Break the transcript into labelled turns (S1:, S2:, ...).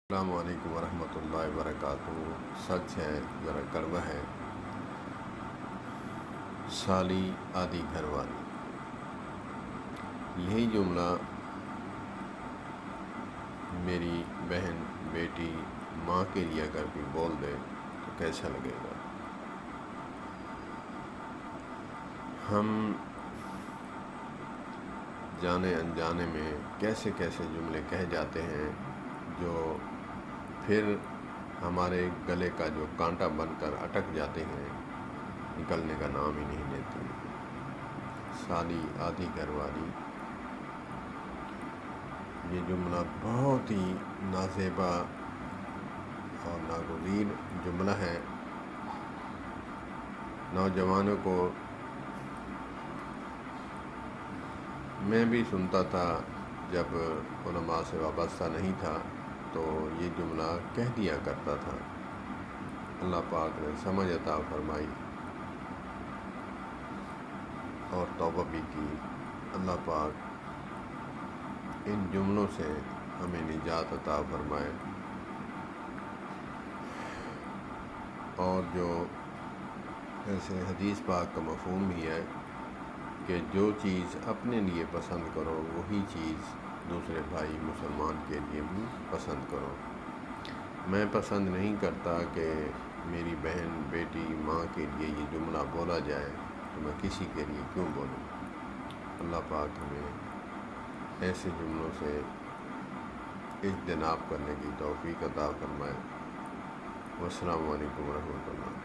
S1: السلام علیکم ورحمۃ اللہ وبرکاتہ۔ سچ ہے ذرا کڑوا ہے، سالی آدھی گھر والی۔ یہی جملہ میری بہن، بیٹی، ماں کے لیے اگر کوئی بول دے تو کیسا لگے گا؟ ہم جانے انجانے میں کیسے کیسے جملے کہہ جاتے ہیں جو پھر ہمارے گلے کا جو کانٹا بن کر اٹک جاتے ہیں، نکلنے کا نام ہی نہیں لیتے۔ سالی آدھی گھر والی، یہ جملہ بہت ہی نازیبا اور ناگزیر جملہ ہے۔ نوجوانوں کو میں بھی سنتا تھا جب علماء سے وابستہ نہیں تھا تو یہ جملہ کہہ دیا کرتا تھا۔ اللہ پاک نے سمجھ عطا فرمائی اور توبہ بھی کی۔ اللہ پاک ان جملوں سے ہمیں نجات عطا فرمائے، اور جو ایسے حدیث پاک کا مفہوم بھی ہے کہ جو چیز اپنے لیے پسند کرو وہی چیز دوسرے بھائی مسلمان کے لیے بھی پسند کرو۔ میں پسند نہیں کرتا کہ میری بہن، بیٹی، ماں کے لیے یہ جملہ بولا جائے تو میں کسی کے لیے کیوں بولوں؟ اللہ پاک ہمیں ایسے جملوں سے اجتناب کرنے کی توفیق عطا فرمائے۔ والسلام علیکم ورحمۃ اللہ۔